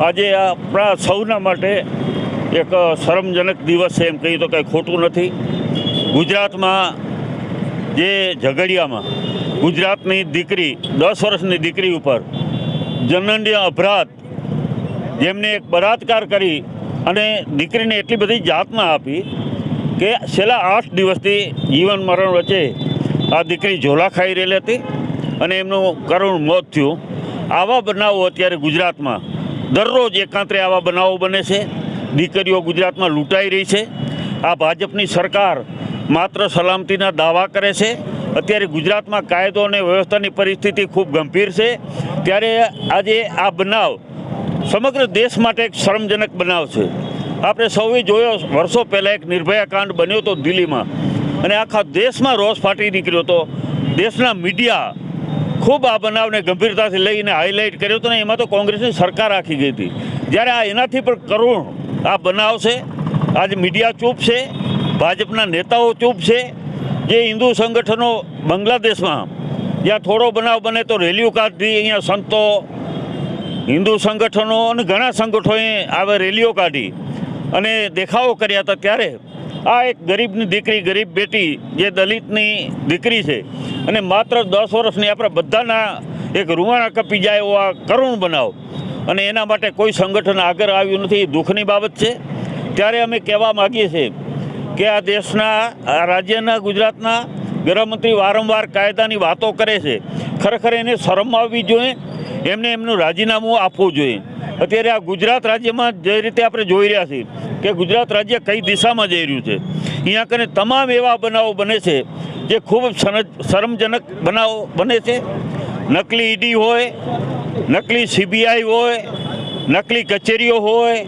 આજે આપણા સૌના માટે એક શરમજનક દિવસ છે એમ કહીએ તો કંઈ ખોટું નથી। ગુજરાતમાં જે ઝઘડિયામાં ગુજરાતની દીકરી 10 વર્ષની દીકરી ઉપર જનન્ય અપરાધ, જેમને એક બળાત્કાર કરી અને દીકરીને એટલી બધી જાતના આપી કે છેલ્લા 8 દિવસથી જીવન મરણ વચ્ચે આ દીકરી ઝોલા ખાઈ રહેલી હતી અને એમનું કરુણ મોત થયું। આવા બનાવો અત્યારે ગુજરાતમાં દરરોજ એકાંતરે આવા બનાવો બને છે। દીકરીઓ ગુજરાતમાં લૂંટાઈ રહી છે। આ ભાજપની સરકાર માત્ર સલામતીના દાવા કરે છે। અત્યારે ગુજરાતમાં કાયદો અને વ્યવસ્થાની પરિસ્થિતિ ખૂબ ગંભીર છે। ત્યારે આજે આ બનાવ સમગ્ર દેશ માટે એક શરમજનક બનાવ છે। આપણે સૌએ જોયો, વર્ષો પહેલાં એક નિર્ભયા કાંડ બન્યો હતો દિલ્હીમાં અને આખા દેશમાં રોષ ફાટી નીકળ્યો હતો। દેશના મીડિયા ખૂબ આ બનાવને ગંભીરતાથી લઈને હાઇલાઇટ કર્યો હતો ને એમાં તો કોંગ્રેસની સરકાર આખી ગઈ હતી। જ્યારે આ એનાથી પણ કરુણ આ બનાવ છે। આજે મીડિયા ચૂપ છે, ભાજપના નેતાઓ ચૂપ છે। જે હિન્દુ સંગઠનો બાંગ્લાદેશમાં જ્યાં થોડો બનાવ બને તો રેલીઓ કાઢી, અહીંયા સંતો, હિન્દુ સંગઠનો અને ઘણા સંગઠનોએ આ રેલીઓ કાઢી અને દેખાવો કર્યા હતા। ત્યારે આ એક ગરીબની દીકરી, ગરીબ બેટી, જે દલિતની દીકરી છે અને માત્ર 10 વર્ષની આપણા બધાના એક રૂવાણા કપી જાય એવો આ કરુણ બનાવ, અને એના માટે કોઈ સંગઠન આગળ આવ્યું નથી। એ દુઃખની બાબત છે। ત્યારે અમે કહેવા માગીએ છીએ કે આ દેશના, આ રાજ્યના, ગુજરાતના ગૃહમંત્રી વારંવાર કાયદાની વાતો કરે છે। ખરેખર એને શરમ આવવી જોઈએ, એમને એમનું રાજીનામું આપવું જોઈએ। અત્યારે આ ગુજરાત રાજ્યમાં જે રીતે આપણે જોઈ રહ્યા છીએ કે ગુજરાત રાજ્ય કઈ દિશામાં જઈ રહ્યું છે, અહીંયા કને તમામ એવા બનાવો બને છે જે ખૂબ શરમજનક બનાવો બને છે। નકલી ઈડી હોય, નકલી CBI હોય, નકલી કચેરીઓ હોય,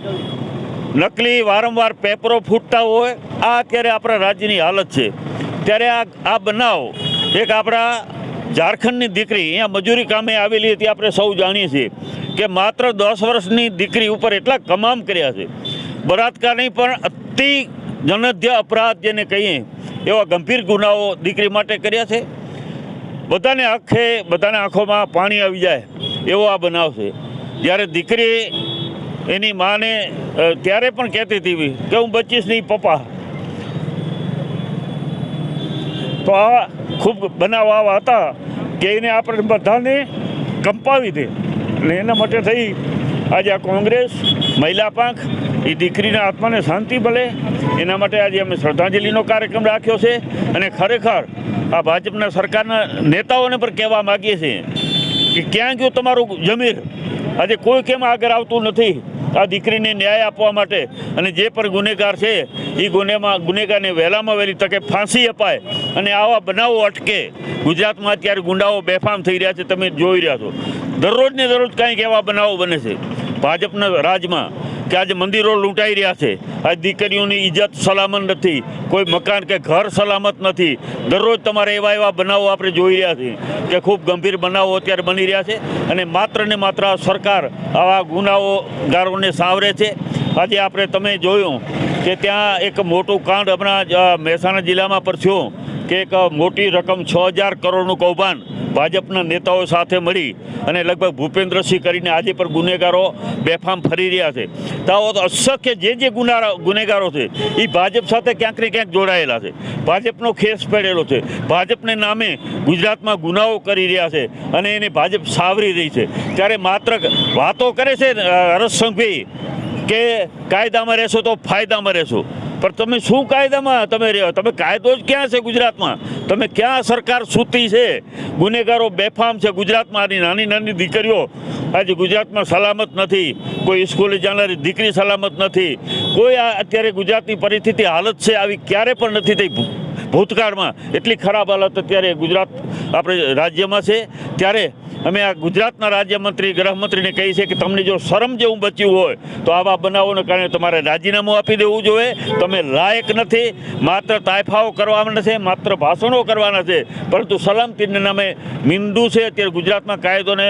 નકલી વારંવાર પેપરો ફૂટતા હોય। આ અત્યારે આપણા રાજ્યની હાલત છે। ત્યારે આ બનાવ એક આપણા ઝારખંડની દીકરી અહીંયા મજૂરી કામે આવેલી હતી। આપણે સૌ જાણીએ છીએ કે માત્ર 10 વર્ષની દીકરી ઉપર એટલા કમામ કર્યા છે। બળાત્કારની પણ અતિ જનધ્ય અપરાધ જેને કહીએ એવા ગંભીર ગુનાઓ દીકરી માટે કર્યા છે। બધાને આંખોમાં પાણી આવી જાય એવો આ બનાવ છે। જ્યારે દીકરી એની માને ત્યારે પણ કહેતી હતી કે હું બચીશ નહીં પપ્પા, તો આ ખૂબ બનાવ આવા હતા કે એને આપણે બધાને કંપાવી દે, અને એના માટે થઈ આજે આ કોંગ્રેસ મહિલા પાંખ એ દીકરીના આત્માને શાંતિ મળે એના માટે આજે અમે શ્રદ્ધાંજલિનો કાર્યક્રમ રાખ્યો છે। અને ખરેખર આ ભાજપના સરકારના નેતાઓને પણ કહેવા માગીએ છીએ કે ક્યાં ગયું તમારું જમીર? આજે કોઈ કેમ આગળ આવતું નથી આ દીકરીને ન્યાય આપવા માટે? અને જે પણ ગુનેગાર છે એ ગુનેગારને વહેલામાં વહેલી તકે ફાંસી અપાય અને આવા બનાવો અટકે। ગુજરાતમાં અત્યારે ગુંડાઓ બેફામ થઈ રહ્યા છે, તમે જોઈ રહ્યા છો। દરરોજને દરરોજ કંઈક એવા બનાવો બને છે ભાજપના રાજમાં કે આજે મંદિરો લૂંટાઈ રહ્યા છે, આ દીકરીઓની ઇજ્જત સલામત નથી, કોઈ મકાન કે ઘર સલામત નથી। દરરોજ તમારે એવા બનાવો આપણે જોઈ રહ્યા છીએ કે ખૂબ ગંભીર બનાવો અત્યારે બની રહ્યા છે અને માત્ર ને માત્ર સરકાર આવા ગુનાઓગારોને સાવરે છે। આજે આપણે તમે જોયું કે ત્યાં એક મોટું કાંડ હમણાં મહેસાણા જિલ્લામાં પર થયું કે એક મોટી રકમ 6000 કરોડનું કૌભાંડ ભાજપના નેતાઓ સાથે મળી અને લગભગ ભૂપેન્દ્રસિંહ કરીને આજે પણ ગુનેગારો બેફામ ફરી રહ્યા છે। તો અશક્ય જે ગુનેગારો છે એ ભાજપ સાથે ક્યાંક ને ક્યાંક જોડાયેલા છે, ભાજપનો ખેસ પડેલો છે, ભાજપને નામે ગુજરાતમાં ગુનાઓ કરી રહ્યા છે અને એને ભાજપ સાવરી રહી છે। ત્યારે માત્ર વાતો કરે છે હર્ષ સંઘવી કે કાયદામાં રહેશો તો ફાયદામાં રહેશો, પણ તમે શું કાયદામાં તમે કાયદો જ ક્યાં છે ગુજરાતમાં? તમે ક્યાં સરકાર સૂતી છે? ગુનેગારો બેફામ છે ગુજરાતમાં। આની નાની નાની દીકરીઓ આજે ગુજરાતમાં સલામત નથી, કોઈ સ્કૂલે જનારી દીકરી સલામત નથી, કોઈ અત્યારે ગુજરાતની પરિસ્થિતિ હાલત છે આવી ક્યારે પણ નથી થઈ ભૂતકાળમાં। એટલી ખરાબ હાલત અત્યારે ગુજરાત આપણે રાજ્યમાં છે। ત્યારે અમે આ ગુજરાતના રાજ્યમંત્રી, ગૃહમંત્રીને કહીએ છીએ કે તમને જો શરમ જેવું બચ્યું હોય તો આવા બનાવોને કારણે તમારે રાજીનામું આપી દેવું જોઈએ। તમે લાયક નથી, માત્ર તાયફાઓ કરવાના છે, માત્ર ભાષણો કરવાના છે, પરંતુ સલામતીના નામે મીંડું છે। અત્યારે ગુજરાતમાં કાયદોને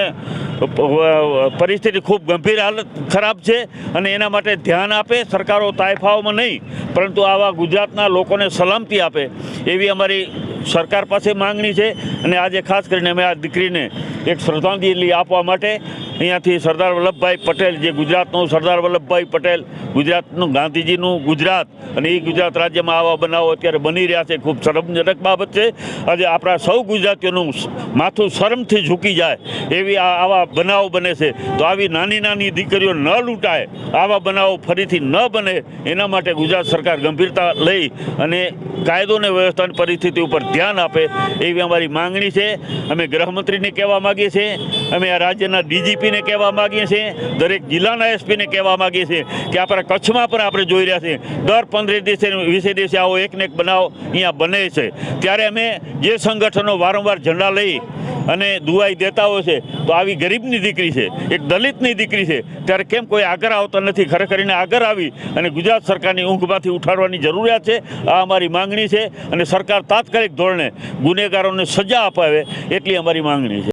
પરિસ્થિતિ ખૂબ ગંભીર હાલત ખરાબ છે અને એના માટે ધ્યાન આપે સરકારો, તાયફાઓમાં નહીં પરંતુ આવા ગુજરાતના લોકોને સલામતી આપે એવી અમારી સરકાર પાસે માંગણી છે। અને આજે ખાસ કરીને અમે આ દીકરીને એક શ્રદ્ધાંજલિ આપવા માટે અહીંયાથી સરદાર વલ્લભભાઈ પટેલ, જે ગુજરાતનું સરદાર વલ્લભભાઈ પટેલ, ગુજરાતનું ગાંધીજીનું ગુજરાત, અને એ ગુજરાત રાજ્યમાં આવા બનાવો અત્યારે બની રહ્યા છે. ખૂબ શરમજનક બાબત છે. આજે આપણા સૌ ગુજરાતીઓનું માથું શરમથી ઝૂકી જાય એવી આવા બનાવો બને છે. તો આવી નાની નાની દીકરીઓ ન લૂંટાય, આવા બનાવો ફરીથી ન બને, એના માટે ગુજરાત સરકાર ગંભીરતા લઈ અને કાયદો અને વ્યવસ્થાની પરિસ્થિતિ ઉપર ધ્યાન આપે એવી અમારી માંગણી છે. અમે ગૃહમંત્રીને કહેવા માગીએ છીએ, અમે આ રાજ્યના ડીજીપીને કહેવા માગીએ છીએ, દરેક જિલ્લાના એસપીને કહેવા માગીએ છીએ કે આપણા કચ્છમાં પણ આપણે જોઈ રહ્યા છીએ દર 15 દિવસે 20 દિવસે આવો એકને એક બનાવ અહીંયા બને છે. ત્યારે અમે જે સંગઠનો વારંવાર ઝંડા લઈ અને દુઆઈ દેતા હોય છે, તો આવી ગરીબની દીકરી છે, એક દલિતની દીકરી છે, ત્યારે કેમ કોઈ આગળ આવતા નથી? ખરેખર એને આગળ આવી અને ગુજરાત સરકારની ઊંઘમાંથી ઉઠાડવાની જરૂરિયાત છે. આ અમારી માંગણી છે અને સરકાર તાત્કાલિક ધોરણે ગુનેગારોને સજા અપાવે એટલી અમારી માંગણી છે.